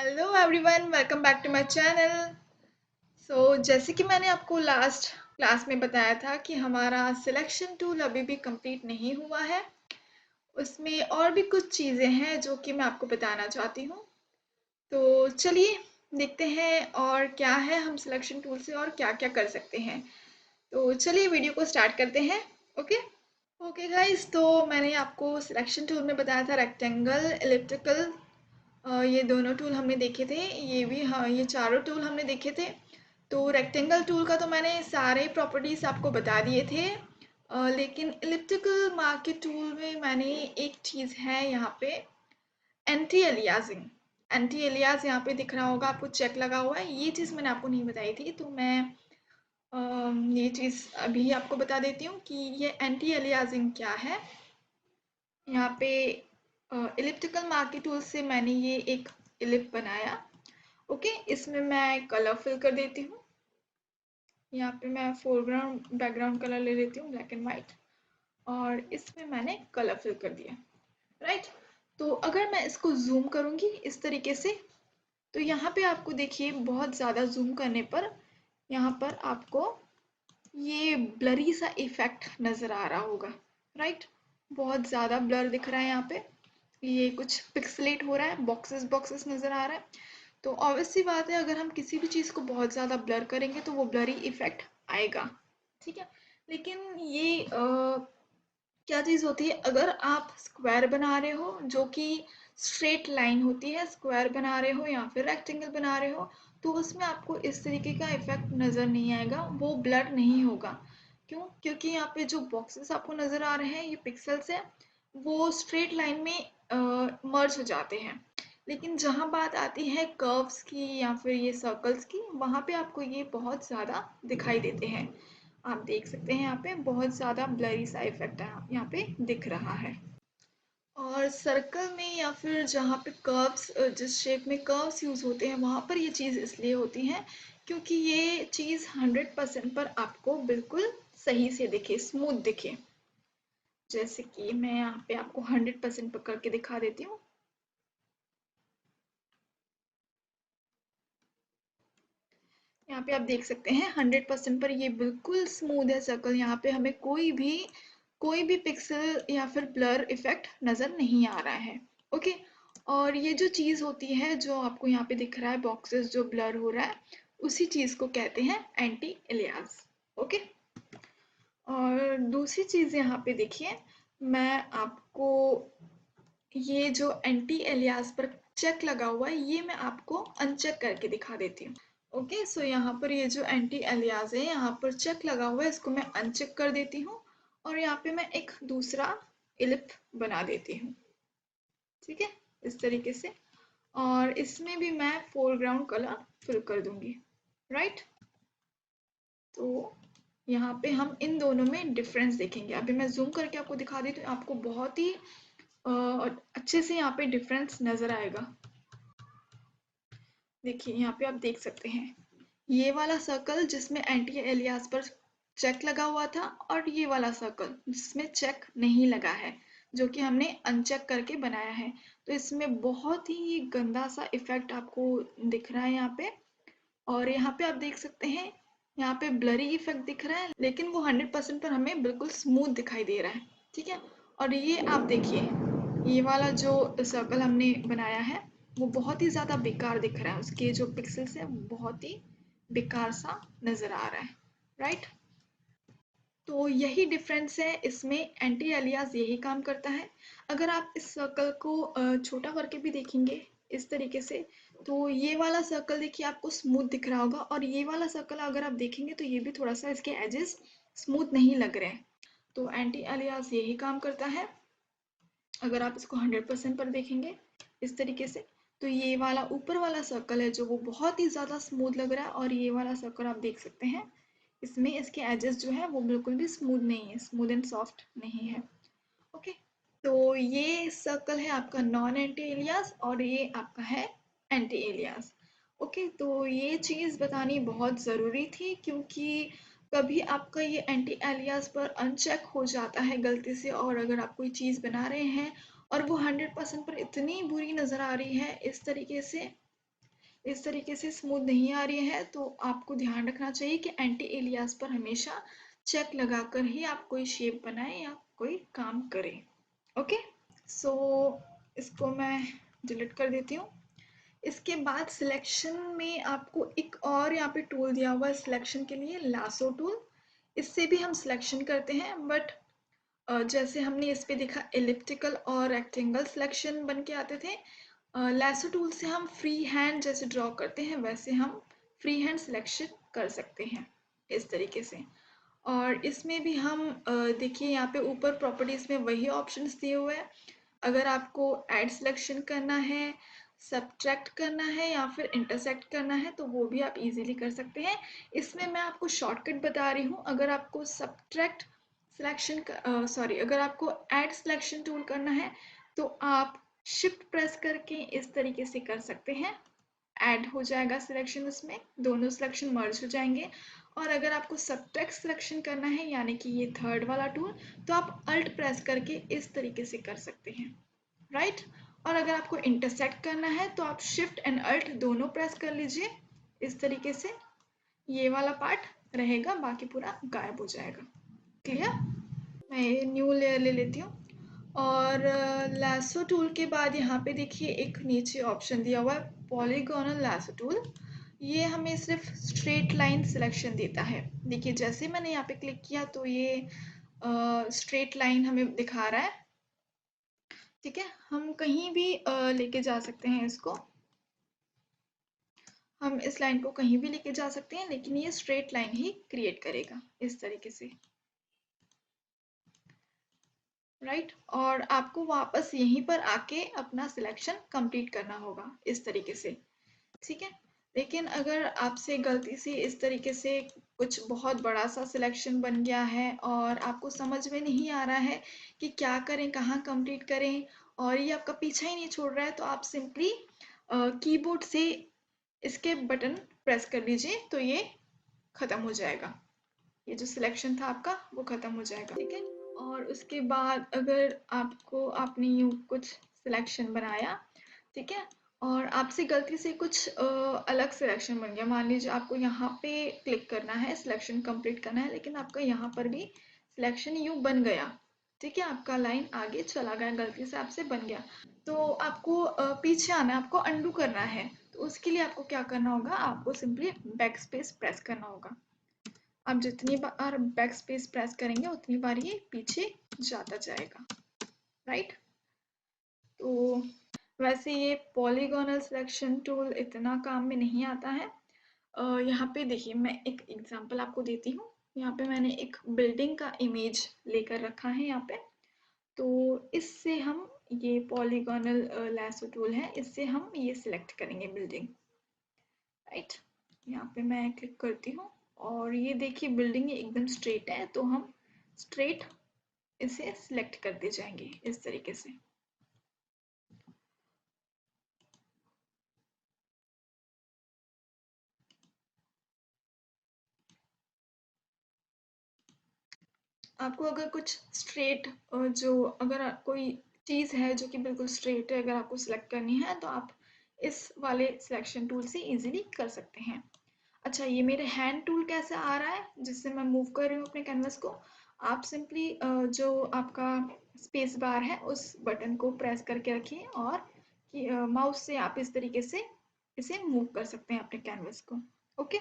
Hello everyone, welcome back to my channel. जैसे कि मैंने आपको लास्ट क्लास में बताया था कि हमारा सिलेक्शन टूल अभी भी कंप्लीट नहीं हुआ है। उसमें और भी कुछ चीज़ें हैं जो कि मैं आपको बताना चाहती हूँ। तो चलिए देखते हैं और क्या है हम सिलेक्शन टूल से और क्या क्या कर सकते हैं। तो चलिए वीडियो को स्टार्ट करते हैं। ओके ओके गाइस, तो मैंने आपको सिलेक्शन टूल में बताया था रेक्टेंगल, एलिप्टिकल, ये दोनों टूल हमने देखे थे। ये भी, हाँ, ये चारों टूल हमने देखे थे। तो रेक्टेंगल टूल का तो मैंने सारे प्रॉपर्टीज आपको बता दिए थे। लेकिन एलिप्टिकल मार्केट टूल में मैंने एक चीज़ है यहाँ पे, एंटी एलियासिंग। एंटी एलियास यहाँ पे दिख रहा होगा आपको, चेक लगा हुआ है। ये चीज़ मैंने आपको नहीं बताई थी, तो मैं ये चीज़ अभी आपको बता देती हूँ कि ये एंटी एलियासिंग क्या है। यहाँ पे इलिप्टिकल मार्की टूल से मैंने ये एक इलिप बनाया। ओके, इसमें मैं कलर फिल कर देती हूँ। यहाँ पे मैं फोरग्राउंड बैकग्राउंड कलर ले लेती हूँ, ब्लैक एंड वाइट, और इसमें मैंने कलर फिल कर दिया। राइट, तो अगर मैं इसको जूम करूँगी इस तरीके से, तो यहाँ पे आपको देखिए बहुत ज़्यादा जूम करने पर यहाँ पर आपको ये ब्लरी सा इफेक्ट नज़र आ रहा होगा। राइट, बहुत ज़्यादा ब्लर दिख रहा है यहाँ पे, ये कुछ पिक्सलेट हो रहा है, बॉक्सेस बॉक्सेस नज़र आ रहा है। तो ऑब्वियस सी बात है, अगर हम किसी भी चीज़ को बहुत ज़्यादा ब्लर करेंगे तो वो ब्लरी इफेक्ट आएगा। ठीक है, लेकिन ये क्या चीज़ होती है, अगर आप स्क्वायर बना रहे हो जो कि स्ट्रेट लाइन होती है, स्क्वायर बना रहे हो या फिर रेक्टेंगल बना रहे हो, तो उसमें आपको इस तरीके का इफेक्ट नज़र नहीं आएगा, वो ब्लर नहीं होगा। क्यों? क्योंकि यहाँ पे जो बॉक्सेस आपको नज़र आ रहे हैं, ये पिक्सल्स है, वो स्ट्रेट लाइन में मर्ज हो जाते हैं। लेकिन जहाँ बात आती है कर्व्स की या फिर ये सर्कल्स की, वहाँ पे आपको ये बहुत ज़्यादा दिखाई देते हैं। आप देख सकते हैं यहाँ पे बहुत ज़्यादा ब्लरी सा इफेक्ट यहाँ पे दिख रहा है। और सर्कल में या फिर जहाँ पे कर्व्स, जिस शेप में कर्व्स यूज़ होते हैं, वहाँ पर ये चीज़ इसलिए होती है क्योंकि ये चीज़ 100% पर आपको बिल्कुल सही से दिखे, स्मूथ दिखे। जैसे कि मैं यहाँ पे आपको 100% पर करके दिखा देती हूँ। यहाँ पे आप देख सकते हैं 100% पर ये बिल्कुल स्मूथ है सर्कल। यहाँ पे हमें कोई भी पिक्सल या फिर ब्लर इफेक्ट नज़र नहीं आ रहा है। ओके, और ये जो चीज़ होती है जो आपको यहाँ पे दिख रहा है, बॉक्सेस जो ब्लर हो रहा है, उसी चीज़ को कहते हैं एंटी एलियास। ओके, और दूसरी चीज़ यहाँ पे देखिए, मैं आपको ये जो एंटी एलियास पर चेक लगा हुआ है, ये मैं आपको अनचेक करके दिखा देती हूँ। ओके, सो यहाँ पर ये जो एंटी एलियास है, यहाँ पर चेक लगा हुआ है, इसको मैं अनचेक कर देती हूँ और यहाँ पे मैं एक दूसरा इलिप बना देती हूँ। ठीक है, इस तरीके से, और इसमें भी मैं फोरग्राउंड कलर फिल कर दूंगी। राइट, तो यहाँ पे हम इन दोनों में डिफरेंस देखेंगे। अभी मैं जूम करके आपको दिखा दी तो आपको बहुत ही अच्छे से यहाँ पे डिफरेंस नज़र आएगा। देखिए यहाँ पे आप देख सकते हैं, ये वाला सर्कल जिसमें एंटी एलियास पर चेक लगा हुआ था, और ये वाला सर्कल जिसमें चेक नहीं लगा है, जो कि हमने अनचेक करके बनाया है। तो इसमें बहुत ही गंदा सा इफेक्ट आपको दिख रहा है यहाँ पे। और यहाँ पे आप देख सकते हैं, यहाँ पे ब्लरी इफेक्ट दिख रहा है, लेकिन वो 100% पर हमें बिल्कुल स्मूथ दिखाई दे रहा है। ठीक है, और ये आप देखिए, ये वाला जो सर्कल हमने बनाया है, वो बहुत ही ज़्यादा बेकार दिख रहा है, उसके जो पिक्सल्स है बहुत ही बेकार सा नज़र आ रहा है। राइट, तो यही डिफरेंस है इसमें, एंटी एलियास यही काम करता है। अगर आप इस सर्कल को छोटा करके भी देखेंगे इस तरीके से, तो ये वाला सर्कल देखिए आपको स्मूथ दिख रहा होगा, और ये वाला सर्कल अगर आप देखेंगे तो ये भी थोड़ा सा, इसके एजेस स्मूथ नहीं लग रहे हैं। तो एंटी एलियास यही काम करता है। अगर आप इसको 100% पर देखेंगे इस तरीके से, तो ये वाला ऊपर वाला सर्कल है जो वो बहुत ही ज़्यादा स्मूथ लग रहा है, और ये वाला सर्कल आप देख सकते हैं, इसमें इसके एजेस जो है वो बिल्कुल भी स्मूथ नहीं है, स्मूथ एंड सॉफ्ट नहीं है। ओके, तो ये सर्कल है आपका नॉन एंटी एलियास, और ये आपका है एंटी एलियास। ओके, तो ये चीज़ बतानी बहुत ज़रूरी थी, क्योंकि कभी आपका ये एंटी एलियास पर अनचेक हो जाता है गलती से, और अगर आप कोई चीज़ बना रहे हैं और वो 100% पर इतनी बुरी नज़र आ रही है इस तरीके से, इस तरीके से स्मूथ नहीं आ रही है तो आपको ध्यान रखना चाहिए कि एंटी एलियास पर हमेशा चेक लगाकर ही आप कोई शेप बनाएं या कोई काम करें। ओके, सो इसको मैं डिलीट कर देती हूँ। इसके बाद सिलेक्शन में आपको एक और यहाँ पे टूल दिया हुआ है सिलेक्शन के लिए, लासो टूल। इससे भी हम सिलेक्शन करते हैं, बट जैसे हमने इस पे देखा एलिप्टिकल और रेक्टेंगल सिलेक्शन बन के आते थे, लासो टूल से हम फ्री हैंड जैसे ड्रॉ करते हैं वैसे हम फ्री हैंड सिलेक्शन कर सकते हैं इस तरीके से। और इसमें भी हम देखिए यहाँ पे ऊपर प्रॉपर्टीज में वही ऑप्शंस दिए हुए हैं। अगर आपको ऐड सिलेक्शन करना है, सब्ट्रैक्ट करना है या फिर इंटरसेक्ट करना है तो वो भी आप इजीली कर सकते हैं। इसमें मैं आपको शॉर्टकट बता रही हूँ। अगर आपको सब्ट्रैक्ट सिलेक्शन अगर आपको ऐड सिलेक्शन टूल करना है तो आप शिफ्ट प्रेस करके इस तरीके से कर सकते हैं, ऐड हो जाएगा सिलेक्शन, उसमें दोनों सिलेक्शन मर्ज हो जाएंगे। और अगर आपको सब्ट्रैक्ट सिलेक्शन करना है यानी कि ये थर्ड वाला टूल, तो आप अल्ट प्रेस करके इस तरीके से कर सकते हैं, राइट। और अगर आपको इंटरसेक्ट करना है तो आप शिफ्ट एंड अल्ट दोनों प्रेस कर लीजिए इस तरीके से, ये वाला पार्ट रहेगा, बाकी पूरा गायब हो जाएगा। क्लियर? मैं ये न्यू लेयर ले लेती हूँ। और लासो टूल के बाद यहाँ पे देखिए एक नीचे ऑप्शन दिया हुआ है पॉलीगोनल लासो टूल। ये हमें सिर्फ स्ट्रेट लाइन सिलेक्शन देता है। देखिए जैसे मैंने यहाँ पे क्लिक किया तो ये स्ट्रेट लाइन हमें दिखा रहा है। ठीक है, हम कहीं भी लेके जा सकते हैं इसको, हम इस लाइन को कहीं भी लेके जा सकते हैं, लेकिन ये स्ट्रेट लाइन ही क्रिएट करेगा इस तरीके से, राइट। और आपको वापस यहीं पर आके अपना सिलेक्शन कंप्लीट करना होगा इस तरीके से, ठीक है। लेकिन अगर आपसे गलती से इस तरीके से कुछ बहुत बड़ा सा सिलेक्शन बन गया है और आपको समझ में नहीं आ रहा है कि क्या करें, कहाँ कंप्लीट करें, और ये आपका पीछा ही नहीं छोड़ रहा है, तो आप सिंपली कीबोर्ड से इसके बटन प्रेस कर लीजिए तो ये ख़त्म हो जाएगा। ये जो सिलेक्शन था आपका वो ख़त्म हो जाएगा, ठीक है। और उसके बाद अगर आपने यूँ कुछ सिलेक्शन बनाया, ठीक है, और आपसे गलती से कुछ अलग सिलेक्शन बन गया, मान लीजिए आपको यहाँ पे क्लिक करना है, सिलेक्शन कंप्लीट करना है, लेकिन आपका यहाँ पर भी सिलेक्शन यूँ बन गया, ठीक है, आपका लाइन आगे चला गया, गलती से आपसे बन गया, तो आपको पीछे आना है, आपको अंडू करना है। तो उसके लिए आपको क्या करना होगा, आपको सिंपली बैक स्पेस प्रेस करना होगा। आप जितनी बार बैक स्पेस प्रेस करेंगे उतनी बार ये पीछे जाता जाएगा, राइट। तो वैसे ये पॉलीगोनल सिलेक्शन टूल इतना काम में नहीं आता है। यहाँ पे देखिए मैं एक एग्जांपल आपको देती हूँ। यहाँ पे मैंने एक बिल्डिंग का इमेज लेकर रखा है यहाँ पे, तो इससे हम ये पॉलीगोनल लैसो टूल है, इससे हम ये सिलेक्ट करेंगे बिल्डिंग, राइट। यहाँ पे मैं क्लिक करती हूँ और ये देखिए बिल्डिंग एकदम स्ट्रेट है, तो हम स्ट्रेट इसे सिलेक्ट करते जाएंगे इस तरीके से। आपको अगर कुछ स्ट्रेट अगर कोई चीज़ है जो कि बिल्कुल स्ट्रेट है, अगर आपको सिलेक्ट करनी है तो आप इस वाले सिलेक्शन टूल से इजीली कर सकते हैं। अच्छा, ये मेरे हैंड टूल कैसे आ रहा है जिससे मैं मूव कर रही हूँ अपने कैनवस को, आप सिंपली जो आपका स्पेस बार है उस बटन को प्रेस करके रखिए और माउस से आप इस तरीके से इसे मूव कर सकते हैं अपने कैनवस को। ओके,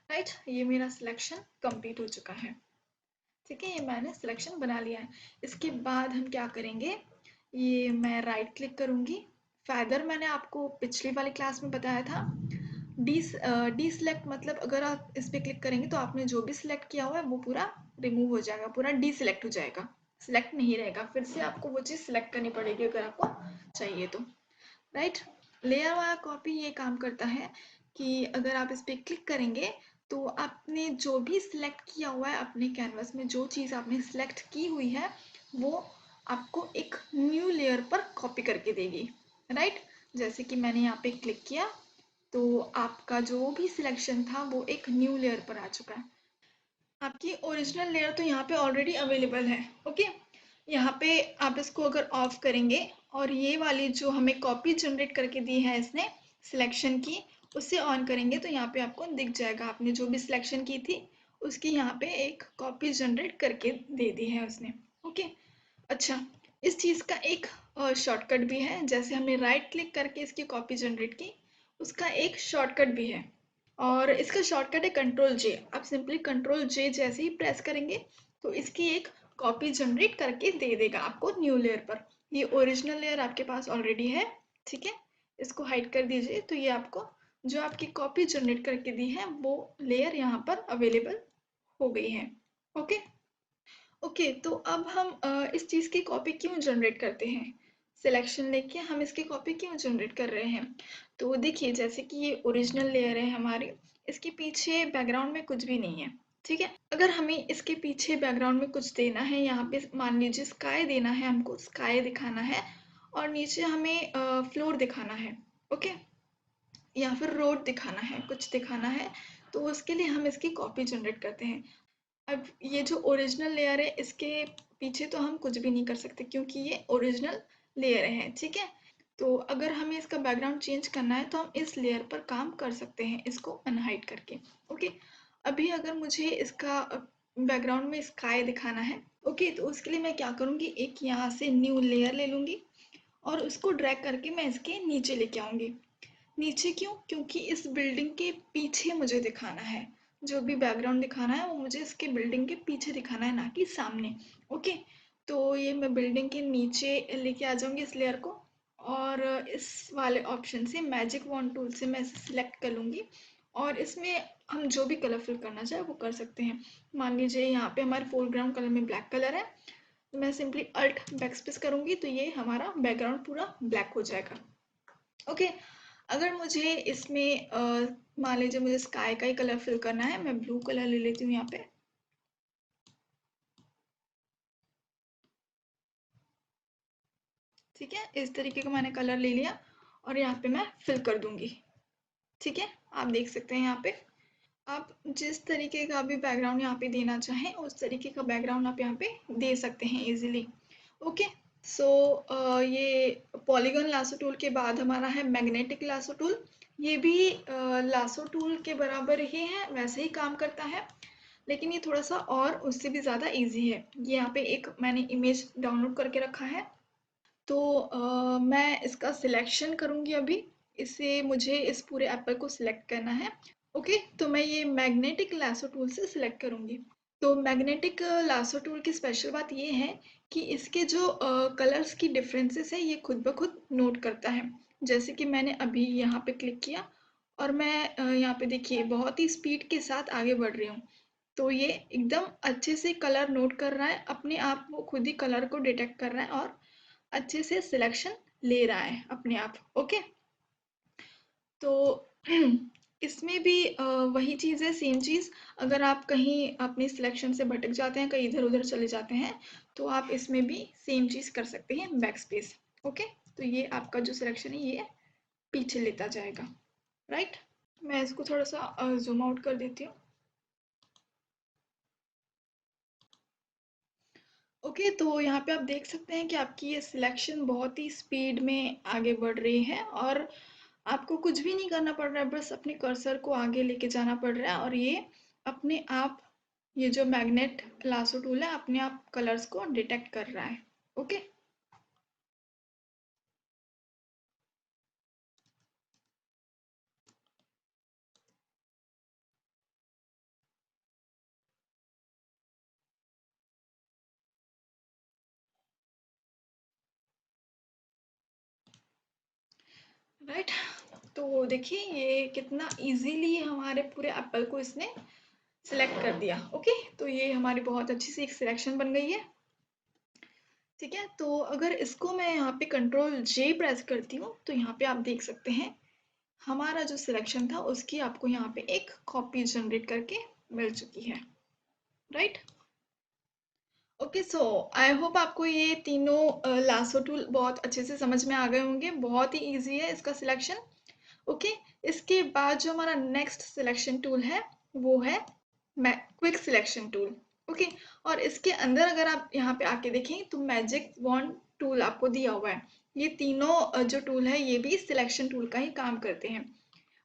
राइट, ये मेरा सिलेक्शन कंप्लीट हो चुका है, ठीक है, ये मैंने सिलेक्शन बना लिया है। इसके बाद हम क्या करेंगे, ये मैं राइट क्लिक करूँगी, फैदर मैंने आपको पिछली वाली क्लास में बताया था, डी सिलेक्ट मतलब अगर आप इस पर क्लिक करेंगे तो आपने जो भी सिलेक्ट किया हुआ है वो पूरा रिमूव हो जाएगा, पूरा डी सिलेक्ट हो जाएगा, सिलेक्ट नहीं रहेगा, फिर से आपको वो चीज़ सिलेक्ट करनी पड़ेगी अगर आपको चाहिए तो, राइट। लेयर वाला कॉपी ये काम करता है कि अगर आप इस पर क्लिक करेंगे तो आपने जो भी सिलेक्ट किया हुआ है अपने कैनवस में, जो चीज़ आपने सिलेक्ट की हुई है वो आपको एक न्यू लेयर पर कॉपी करके देगी, राइट। जैसे कि मैंने यहाँ पे क्लिक किया तो आपका जो भी सिलेक्शन था वो एक न्यू लेयर पर आ चुका है। आपकी ओरिजिनल लेयर तो यहाँ पे ऑलरेडी अवेलेबल है। ओके, यहाँ पे आप इसको अगर ऑफ करेंगे और ये वाली जो हमें कॉपी जनरेट करके दी है इसने सिलेक्शन की, उससे ऑन करेंगे तो यहाँ पे आपको दिख जाएगा आपने जो भी सिलेक्शन की थी उसकी यहाँ पे एक कॉपी जनरेट करके दे दी है उसने। ओके, अच्छा, इस चीज़ का एक शॉर्टकट भी है। जैसे हमने राइट क्लिक करके इसकी कॉपी जनरेट की, उसका एक शॉर्टकट भी है और इसका शॉर्टकट है कंट्रोल जे। आप सिंपली कंट्रोल जे जैसे ही प्रेस करेंगे तो इसकी एक कॉपी जनरेट करके दे देगा आपको न्यू लेयर पर। ये ओरिजिनल लेयर आपके पास ऑलरेडी है, ठीक है। इसको हाइड कर दीजिए तो ये आपको जो आपकी कॉपी जनरेट करके दी है वो लेयर यहाँ पर अवेलेबल हो गई है। ओके, ओके, तो अब हम इस चीज़ की कॉपी क्यों जनरेट करते हैं? सिलेक्शन लेके हम इसकी कॉपी क्यों जनरेट कर रहे हैं? तो देखिए, जैसे कि ये ओरिजिनल लेयर है हमारी, इसके पीछे बैकग्राउंड में कुछ भी नहीं है, ठीक है। अगर हमें इसके पीछे बैकग्राउंड में कुछ देना है, यहाँ पे मान लीजिए स्काई देना है, हमको स्काई दिखाना है और नीचे हमें फ्लोर दिखाना है, ओके, या फिर रोड दिखाना है, कुछ दिखाना है, तो उसके लिए हम इसकी कॉपी जनरेट करते हैं। अब ये जो ओरिजिनल लेयर है इसके पीछे तो हम कुछ भी नहीं कर सकते क्योंकि ये ओरिजिनल लेयर है, ठीक है। तो अगर हमें इसका बैकग्राउंड चेंज करना है तो हम इस लेयर पर काम कर सकते हैं इसको अनहाइड करके। ओके, अभी अगर मुझे इसका बैकग्राउंड में स्काई दिखाना है, ओके, तो उसके लिए मैं क्या करूँगी, एक यहाँ से न्यू लेयर ले लूँगी और उसको ड्रैग करके मैं इसके नीचे लेके आऊँगी। नीचे क्यों? क्योंकि इस बिल्डिंग के पीछे मुझे दिखाना है, जो भी बैकग्राउंड दिखाना है वो मुझे इसके बिल्डिंग के पीछे दिखाना है, ना कि सामने। ओके, तो ये मैं बिल्डिंग के नीचे लेके आ जाऊंगी इस लेयर को और इस वाले ऑप्शन से मैजिक वॉन्ड टूल से मैं इसे सिलेक्ट कर लूँगी और इसमें हम जो भी कलर फिल करना चाहे वो कर सकते हैं। मान लीजिए यहाँ पे हमारे फोरग्राउंड कलर में ब्लैक कलर है, तो मैं सिंपली अल्ट बैकस्पेस करूँगी तो ये हमारा बैकग्राउंड पूरा ब्लैक हो जाएगा। ओके, अगर मुझे इसमें मान लीजिए मुझे स्काई का ही कलर फिल करना है, मैं ब्लू कलर ले लेती हूँ यहाँ पे। ठीक है, इस तरीके का मैंने कलर ले लिया और यहाँ पे मैं फिल कर दूंगी। ठीक है, आप देख सकते हैं यहाँ पे आप जिस तरीके का भी बैकग्राउंड यहाँ पे देना चाहें उस तरीके का बैकग्राउंड आप यहाँ पे दे सकते हैं इजीली। ओके, सो ये पॉलीगन लासो टूल के बाद हमारा है मैग्नेटिक लासो टूल। ये भी लासो टूल के बराबर ही है, वैसे ही काम करता है, लेकिन ये थोड़ा सा और उससे भी ज़्यादा इजी है। ये यहाँ पे एक मैंने इमेज डाउनलोड करके रखा है, तो मैं इसका सिलेक्शन करूँगी अभी। इससे मुझे इस पूरे एप्पल को सिलेक्ट करना है। ओके, तो मैं ये मैग्नेटिक लासो टूल से सिलेक्ट करूँगी। तो मैग्नेटिक लासो टूल की स्पेशल बात ये है कि इसके जो कलर्स की डिफरेंसेस है ये खुद ब खुद नोट करता है। जैसे कि मैंने अभी यहाँ पे क्लिक किया और मैं यहाँ पे देखिए बहुत ही स्पीड के साथ आगे बढ़ रही हूँ, तो ये एकदम अच्छे से कलर नोट कर रहा है, अपने आप वो खुद ही कलर को डिटेक्ट कर रहा है और अच्छे से सिलेक्शन ले रहा है अपने आप। ओके, तो इसमें भी वही चीज़ है, सेम चीज़। अगर आप कहीं अपनी सिलेक्शन से भटक जाते हैं, कहीं इधर उधर चले जाते हैं, तो आप इसमें भी सेम चीज़ कर सकते हैं, बैक स्पेस। ओके, तो ये आपका जो सिलेक्शन है ये पीछे लेता जाएगा, राइट। मैं इसको थोड़ा सा जूम आउट कर देती हूँ। ओके, तो यहाँ पे आप देख सकते हैं कि आपकी ये सिलेक्शन बहुत ही स्पीड में आगे बढ़ रही है और आपको कुछ भी नहीं करना पड़ रहा है, बस अपने कर्सर को आगे लेके जाना पड़ रहा है और ये अपने आप, ये जो मैग्नेट लासो टूल है अपने आप कलर्स को डिटेक्ट कर रहा है। Okay, right. तो देखिए ये कितना इजीली हमारे पूरे एप्पल को इसने सिलेक्ट कर दिया। ओके, तो ये हमारी बहुत अच्छी सी एक सिलेक्शन बन गई है। ठीक है, तो अगर इसको मैं यहाँ पे कंट्रोल जे प्रेस करती हूँ तो यहाँ पे आप देख सकते हैं हमारा जो सिलेक्शन था उसकी आपको यहाँ पे एक कॉपी जनरेट करके मिल चुकी है, right. Okay, so I hope आपको ये तीनों लासो टूल बहुत अच्छे से समझ में आ गए होंगे। बहुत ही इजी है इसका सिलेक्शन। ओके, इसके बाद जो हमारा नेक्स्ट सिलेक्शन टूल है वो है क्विक सिलेक्शन टूल। ओके, और इसके अंदर अगर आप यहाँ पे आके देखें तो मैजिक वॉन्ड टूल आपको दिया हुआ है। ये तीनों जो टूल है ये भी सिलेक्शन टूल का ही काम करते हैं।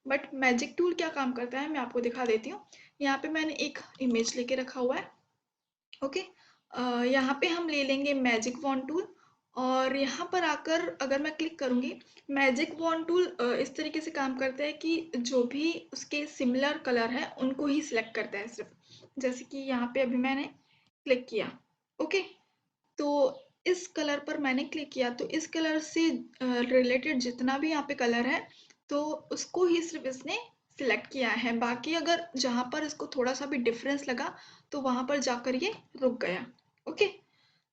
बट मैजिक टूल क्या काम करता है मैं आपको दिखा देती हूँ। यहाँ पे मैंने एक इमेज लेके रखा हुआ है। ओके, यहाँ पे हम ले लेंगे मैजिक वॉन्ड टूल, और यहाँ पर आकर अगर मैं क्लिक करूँगी, मैजिक वॉन्ड टूल इस तरीके से काम करता है कि जो भी उसके सिमिलर कलर है उनको ही सिलेक्ट करता है सिर्फ। जैसे कि यहाँ पे अभी मैंने क्लिक किया। ओके, तो इस कलर पर मैंने क्लिक किया तो इस कलर से रिलेटेड जितना भी यहाँ पे कलर है तो उसको ही सिर्फ इसने सिलेक्ट किया है। बाकी अगर जहाँ पर इसको थोड़ा सा भी डिफरेंस लगा तो वहाँ पर जाकर ये रुक गया। ओके,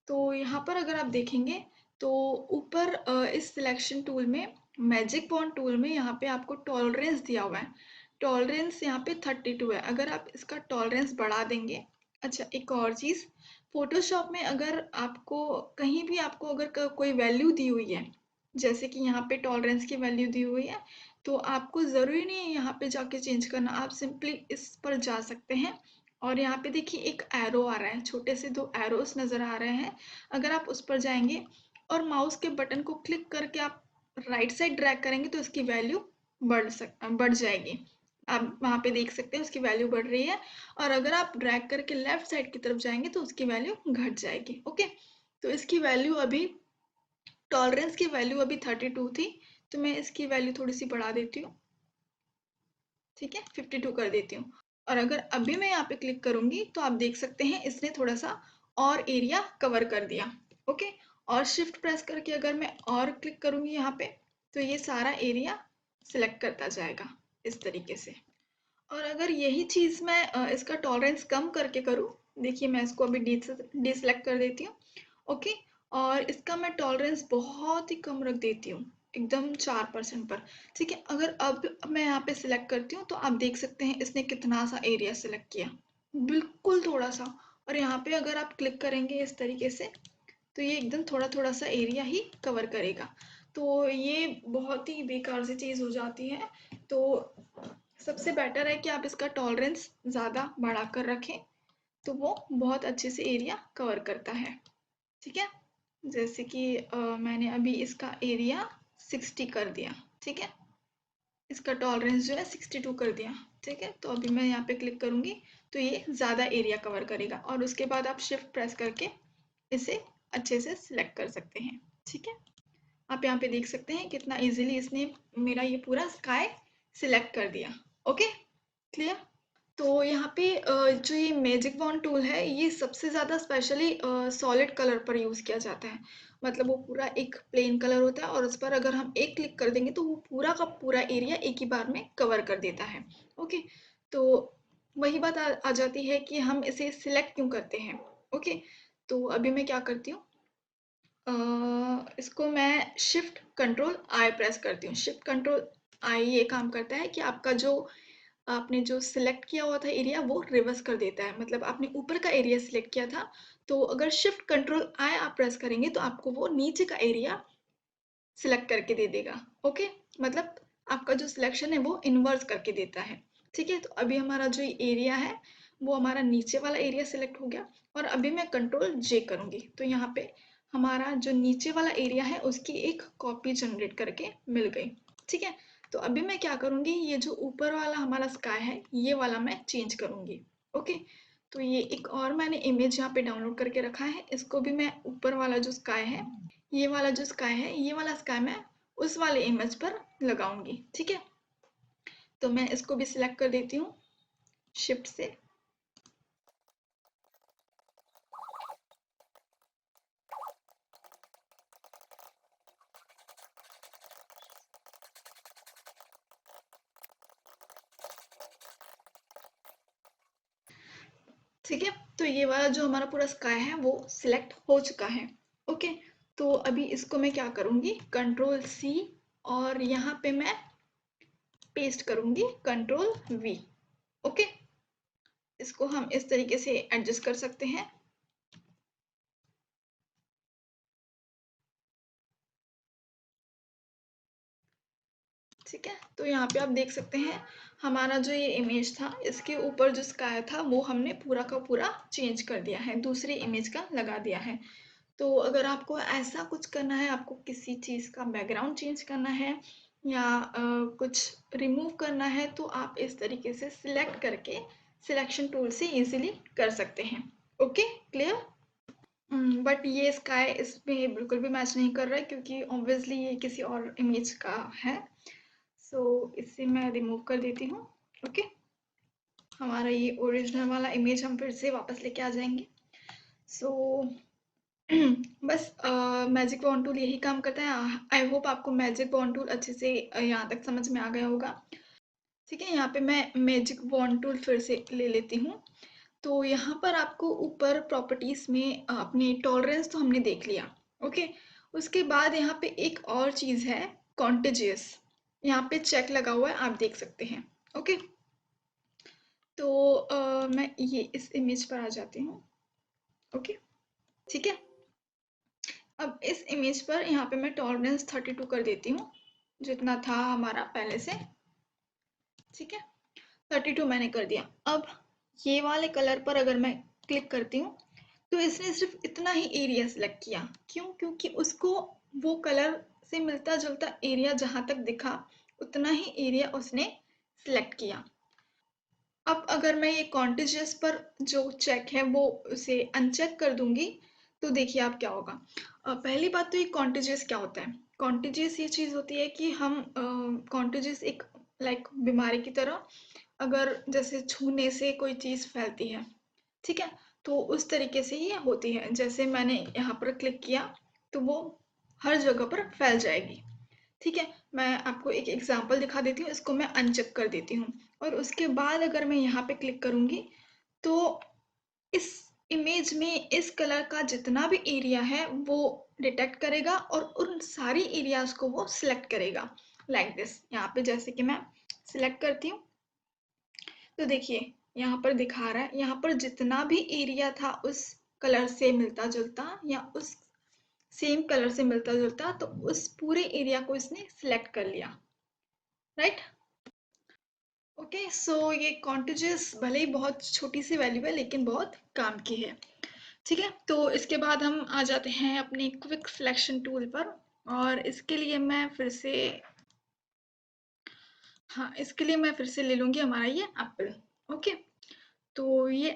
तो यहाँ पर अगर आप देखेंगे तो ऊपर इस सिलेक्शन टूल में, मैजिक बॉन्ड टूल में, यहाँ पे आपको टॉलरेंस दिया हुआ है। टॉलरेंस यहाँ पे 32 है। अगर आप इसका टॉलरेंस बढ़ा देंगे। अच्छा, एक और चीज़, फोटोशॉप में अगर आपको कहीं भी आपको अगर कोई वैल्यू दी हुई है, जैसे कि यहाँ पे टॉलरेंस की वैल्यू दी हुई है, तो आपको ज़रूरी नहीं है यहाँ पे जाके चेंज करना। आप सिंपली इस पर जा सकते हैं और यहाँ पे देखिए एक एरो आ रहा है, छोटे से दो एरोस नज़र आ रहे हैं। अगर आप उस पर जाएंगे और माउस के बटन को क्लिक करके आप राइट साइड ड्रैग करेंगे तो इसकी वैल्यू बढ़ जाएगी। आप वहाँ पे देख सकते हैं उसकी वैल्यू बढ़ रही है। और अगर आप ड्रैग करके लेफ्ट साइड की तरफ जाएंगे तो उसकी वैल्यू घट जाएगी। ओके, तो इसकी वैल्यू अभी, टॉलरेंस की वैल्यू अभी 32 थी, तो मैं इसकी वैल्यू थोड़ी सी बढ़ा देती हूँ। ठीक है, 52 कर देती हूँ। और अगर अभी मैं यहाँ पे क्लिक करूंगी तो आप देख सकते हैं इसने थोड़ा सा और एरिया कवर कर दिया। ओके, और शिफ्ट प्रेस करके अगर मैं और क्लिक करूंगी यहाँ पे तो ये सारा एरिया सिलेक्ट करता जाएगा इस तरीके से। और अगर यही चीज़ मैं इसका टॉलरेंस कम करके करूँ, देखिए मैं इसको अभी डिसलेक्ट कर देती हूँ। ओके, और इसका मैं टॉलरेंस बहुत ही कम रख देती हूँ, एकदम 4% पर। ठीक है, अगर अब मैं यहाँ पे सिलेक्ट करती हूँ तो आप देख सकते हैं इसने कितना सा एरिया सिलेक्ट किया, बिल्कुल थोड़ा सा। और यहाँ पे अगर आप क्लिक करेंगे इस तरीके से तो ये एकदम थोड़ा थोड़ा सा एरिया ही कवर करेगा। तो ये बहुत ही बेकार सी चीज़ हो जाती है। तो सबसे बेटर है कि आप इसका टॉलरेंस ज़्यादा बढ़ा कर रखें तो वो बहुत अच्छे से एरिया कवर करता है। ठीक है, जैसे कि मैंने अभी इसका एरिया 60 कर दिया। ठीक है, इसका टॉलरेंस जो है 62 कर दिया। ठीक है, तो अभी मैं यहाँ पे क्लिक करूँगी तो ये ज़्यादा एरिया कवर करेगा और उसके बाद आप शिफ्ट प्रेस करके इसे अच्छे से सिलेक्ट कर सकते हैं। ठीक है, आप यहाँ पे देख सकते हैं कितना इजीली इसने मेरा ये पूरा स्काई सिलेक्ट कर दिया। Okay, clear. तो यहाँ पे जो ये मैजिक वॉन्ड टूल है ये सबसे ज़्यादा स्पेशली सॉलिड कलर पर यूज़ किया जाता है। मतलब वो पूरा एक प्लेन कलर होता है और उस पर अगर हम एक क्लिक कर देंगे तो वो पूरा का पूरा एरिया एक ही बार में कवर कर देता है। ओके, तो वही बात आ जाती है कि हम इसे सिलेक्ट क्यों करते हैं। ओके, तो अभी मैं क्या करती हूँ, इसको मैं शिफ्ट कंट्रोल आई प्रेस करती हूँ। शिफ्ट कंट्रोल आई ये काम करता है कि आपका जो आपने जो सिलेक्ट किया हुआ था एरिया वो रिवर्स कर देता है। मतलब आपने ऊपर का एरिया सिलेक्ट किया था तो अगर शिफ्ट कंट्रोल आई आप प्रेस करेंगे तो आपको वो नीचे का एरिया सिलेक्ट करके दे देगा। ओके, मतलब आपका जो सिलेक्शन है वो इन्वर्स करके देता है। ठीक है, तो अभी हमारा जो एरिया है वो हमारा नीचे वाला एरिया सिलेक्ट हो गया। और अभी मैं कंट्रोल जे करूँगी तो यहाँ पे हमारा जो नीचे वाला एरिया है उसकी एक कॉपी जनरेट करके मिल गई। ठीक है, तो अभी मैं क्या करूँगी, ये जो ऊपर वाला हमारा स्काई है ये वाला मैं चेंज करूँगी। ओके, तो ये एक और मैंने इमेज यहाँ पे डाउनलोड करके रखा है, इसको भी मैं ऊपर वाला जो स्काई है, ये वाला जो स्काई है, ये वाला स्काई मैं उस वाले इमेज पर लगाऊंगी। ठीक है, तो मैं इसको भी सिलेक्ट कर देती हूँ शिफ्ट से। ठीक है, तो ये वाला जो हमारा पूरा स्काई है वो सिलेक्ट हो चुका है। ओके, तो अभी इसको मैं क्या करूँगी, कंट्रोल सी, और यहाँ पे मैं पेस्ट करूँगी कंट्रोल वी। ओके, इसको हम इस तरीके से एडजस्ट कर सकते हैं। ठीक है, तो यहाँ पे आप देख सकते हैं हमारा जो ये इमेज था, इसके ऊपर जो स्काई था वो हमने पूरा का पूरा चेंज कर दिया है, दूसरी इमेज का लगा दिया है। तो अगर आपको ऐसा कुछ करना है, आपको किसी चीज़ का बैकग्राउंड चेंज करना है या कुछ रिमूव करना है, तो आप इस तरीके से सिलेक्ट करके सिलेक्शन टूल से इजीली कर सकते हैं। Okay, clear? बट ये स्काई इसमें बिल्कुल भी मैच नहीं कर रहा है क्योंकि ऑब्वियसली ये किसी और इमेज का है। सो इससे मैं रिमूव कर देती हूँ। ओके, हमारा ये ओरिजिनल वाला इमेज हम फिर से वापस लेके आ जाएंगे। सो बस मैजिक वॉन्ड टूल यही काम करता है। आई होप आपको मैजिक वॉन्ड टूल अच्छे से यहाँ तक समझ में आ गया होगा। ठीक है, यहाँ पे मैं मैजिक वॉन्ड टूल फिर से ले लेती हूँ। तो यहाँ पर आपको ऊपर प्रॉपर्टीज में अपने टॉलरेंस तो हमने देख लिया। ओके, उसके बाद यहाँ पे एक और चीज़ है, कॉन्टेजियस। यहाँ पे चेक लगा हुआ है, आप देख सकते हैं। ओके, तो मैं ये इस इमेज पर आ जाती हूँ। ओके, ठीक है, अब इस इमेज पर यहाँ पे मैं टॉलरेंस 32 कर देती हूँ, जितना था हमारा पहले से। ठीक है, 32 मैंने कर दिया। अब ये वाले कलर पर अगर मैं क्लिक करती हूँ तो इसने सिर्फ इतना ही एरिया सेलेक्ट किया। क्यों? क्योंकि उसको वो कलर से मिलता जुलता एरिया जहाँ तक दिखा उतना ही एरिया उसने सिलेक्ट किया। अब अगर मैं ये कॉन्टिजियस पर जो चेक है वो उसे अनचेक कर दूंगी तो देखिए आप क्या होगा। पहली बात तो ये कॉन्टिजियस क्या होता है? कॉन्टिजियस ये चीज़ होती है कि हम कॉन्टिजियस एक लाइक बीमारी की तरह, अगर जैसे छूने से कोई चीज़ फैलती है, ठीक है, तो उस तरीके से ये होती है। जैसे मैंने यहाँ पर क्लिक किया तो वो हर जगह पर फैल जाएगी। ठीक है, मैं आपको एक एग्जांपल दिखा देती हूँ, इसको मैं अनचेक कर देती हूँ और उसके बाद अगर मैं यहाँ पे क्लिक करूँगी तो इस इमेज में इस कलर का जितना भी एरिया है वो डिटेक्ट करेगा और उन सारी एरियाज को वो सिलेक्ट करेगा लाइक दिस। यहाँ पे जैसे कि मैं सिलेक्ट करती हूँ तो देखिए यहाँ पर दिखा रहा है, यहाँ पर जितना भी एरिया था उस कलर से मिलता जुलता या उस सेम कलर से मिलता जुलता, तो उस पूरे एरिया को इसने सिलेक्ट कर लिया। राइट? ओके, सो ये कॉन्टिजियस भले ही बहुत छोटी सी वैल्यू है लेकिन बहुत काम की है। ठीक है, तो इसके बाद हम आ जाते हैं अपने क्विक सिलेक्शन टूल पर और इसके लिए मैं फिर से, हाँ, इसके लिए मैं फिर से ले लूँगी हमारा ये एप्पल। ओके, तो ये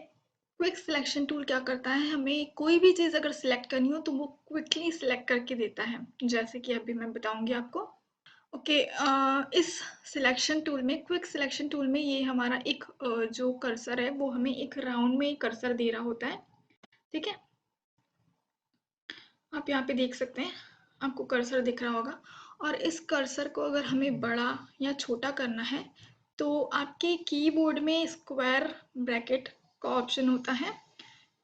क्विक सिलेक्शन टूल क्या करता है, हमें कोई भी चीज़ अगर सिलेक्ट करनी हो तो वो क्विकली सिलेक्ट करके देता है, जैसे कि अभी मैं बताऊंगी आपको। ओके, इस सिलेक्शन टूल में, क्विक सिलेक्शन टूल में, ये हमारा एक जो कर्सर है वो हमें एक राउंड में कर्सर दे रहा होता है। ठीक है, आप यहाँ पे देख सकते हैं, आपको कर्सर दिख रहा होगा। और इस कर्सर को अगर हमें बड़ा या छोटा करना है तो आपके कीबोर्ड में स्क्वायर ब्रैकेट का ऑप्शन होता है।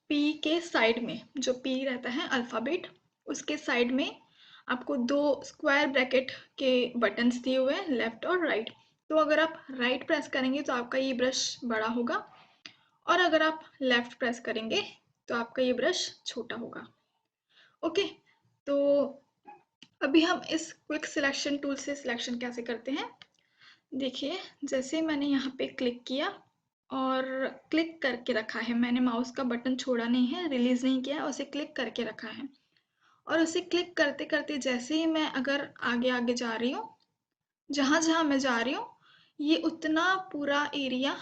पी के साइड में जो पी रहता है अल्फ़ाबेट, उसके साइड में आपको दो स्क्वायर ब्रैकेट के बटन्स दिए हुए हैं, लेफ्ट और राइट। तो अगर आप राइट प्रेस करेंगे तो आपका ये ब्रश बड़ा होगा और अगर आप लेफ्ट प्रेस करेंगे तो आपका ये ब्रश छोटा होगा। ओके, तो अभी हम इस क्विक सिलेक्शन टूल से सिलेक्शन कैसे करते हैं, देखिए। जैसे मैंने यहाँ पे क्लिक किया और क्लिक करके रखा है, मैंने माउस का बटन छोड़ा नहीं है, रिलीज नहीं किया, उसे क्लिक करके रखा है। और उसे क्लिक करते करते जैसे ही मैं अगर आगे आगे जा रही हूँ, जहाँ जहाँ मैं जा रही हूँ ये उतना पूरा एरिया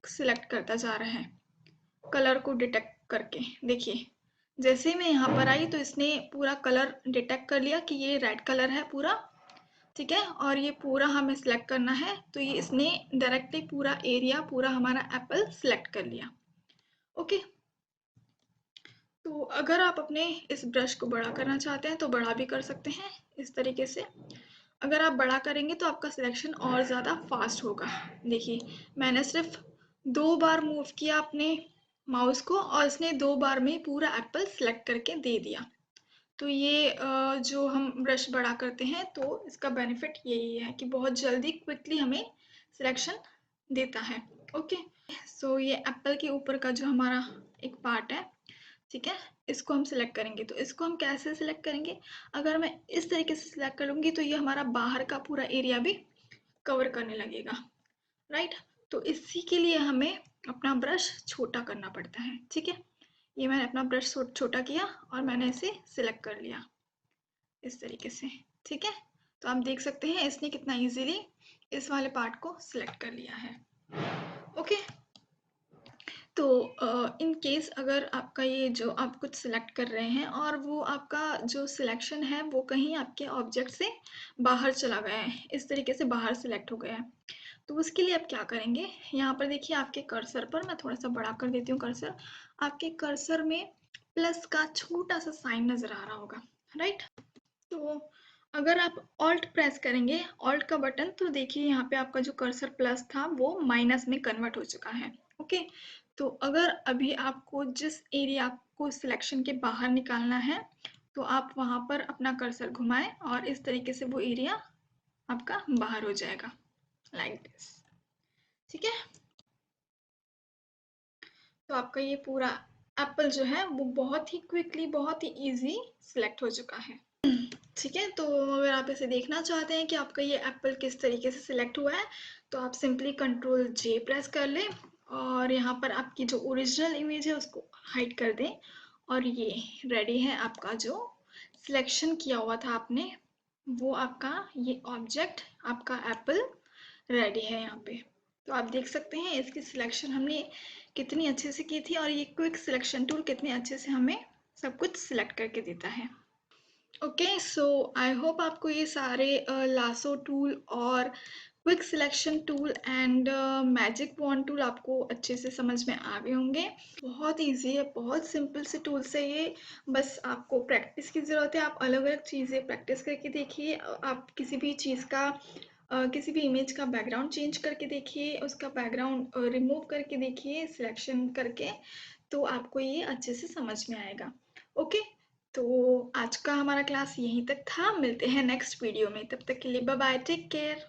सिलेक्ट करता जा रहा है कलर को डिटेक्ट करके। देखिए, जैसे ही मैं यहाँ पर आई तो इसने पूरा कलर डिटेक्ट कर लिया कि ये रेड कलर है पूरा। ठीक है, और ये पूरा हमें सिलेक्ट करना है तो ये इसने डायरेक्टली पूरा एरिया, पूरा हमारा एप्पल सिलेक्ट कर लिया। ओके, तो अगर आप अपने इस ब्रश को बड़ा करना चाहते हैं तो बड़ा भी कर सकते हैं इस तरीके से। अगर आप बड़ा करेंगे तो आपका सिलेक्शन और ज़्यादा फास्ट होगा। देखिए, मैंने सिर्फ 2 बार मूव किया अपने माउस को और इसने 2 बार में पूरा एप्पल सेलेक्ट करके दे दिया। तो ये जो हम ब्रश बड़ा करते हैं तो इसका बेनिफिट यही है कि बहुत जल्दी क्विकली हमें सिलेक्शन देता है। ओके, सो ये एप्पल के ऊपर का जो हमारा एक पार्ट है, ठीक है, इसको हम सिलेक्ट करेंगे। तो इसको हम कैसे सिलेक्ट करेंगे, अगर मैं इस तरीके से सिलेक्ट करूँगी तो ये हमारा बाहर का पूरा एरिया भी कवर करने लगेगा, राइट। तो इसी के लिए हमें अपना ब्रश छोटा करना पड़ता है, ठीक है। ये मैंने अपना ब्रश छोटा किया और मैंने इसे सिलेक्ट कर लिया इस तरीके से, ठीक है। तो आप देख सकते हैं इसने कितना इजीली इस वाले पार्ट को सिलेक्ट कर लिया है। ओके, तो इन केस अगर आपका ये जो आप कुछ सिलेक्ट कर रहे हैं और वो आपका जो सिलेक्शन है वो कहीं आपके ऑब्जेक्ट से बाहर चला गया है, इस तरीके से बाहर सिलेक्ट हो गया है, तो उसके लिए आप क्या करेंगे, यहाँ पर देखिए आपके कर्सर पर, मैं थोड़ा सा बड़ा कर देती हूँ कर्सर, आपके कर्सर में प्लस का छोटा सा साइन नजर आ रहा होगा, राइट। तो अगर आप ऑल्ट प्रेस करेंगे, ऑल्ट का बटन, तो देखिए यहाँ पे आपका जो कर्सर प्लस था वो माइनस में कन्वर्ट हो चुका है। ओके, तो अगर अभी आपको जिस एरिया को सिलेक्शन के बाहर निकालना है तो आप वहां पर अपना कर्सर घुमाएं और इस तरीके से वो एरिया आपका बाहर हो जाएगा, लाइक दिस, ठीक है। तो आपका ये पूरा एप्पल जो है वो बहुत ही क्विकली, बहुत ही इजी सिलेक्ट हो चुका है, ठीक है। तो अगर आप इसे देखना चाहते हैं कि आपका ये एप्पल किस तरीके से सिलेक्ट हुआ है, तो आप सिंपली कंट्रोल जे प्रेस कर लें और यहाँ पर आपकी जो ओरिजिनल इमेज है उसको हाइड कर दें और ये रेडी है आपका जो सिलेक्शन किया हुआ था आपने, वो आपका ये ऑब्जेक्ट, आपका एप्पल रेडी है यहाँ पे। तो आप देख सकते हैं इसकी सिलेक्शन हमने कितनी अच्छे से की थी और ये क्विक सिलेक्शन टूल कितने अच्छे से हमें सब कुछ सिलेक्ट करके देता है। ओके, सो आई होप आपको ये सारे लासो टूल और quick selection tool and magic wand tool आपको अच्छे से समझ में आ गए होंगे। बहुत इजी है, बहुत सिंपल से टूल्स है ये, बस आपको प्रैक्टिस की ज़रूरत है। आप अलग अलग चीज़ें प्रैक्टिस करके देखिए, आप किसी भी चीज़ का किसी भी इमेज का बैकग्राउंड चेंज करके देखिए, उसका बैकग्राउंड रिमूव करके देखिए सिलेक्शन करके, तो आपको ये अच्छे से समझ में आएगा। ओके, तो आज का हमारा क्लास यहीं तक था, मिलते हैं नेक्स्ट वीडियो में, तब तक के लिए बाय बाय, टेक केयर।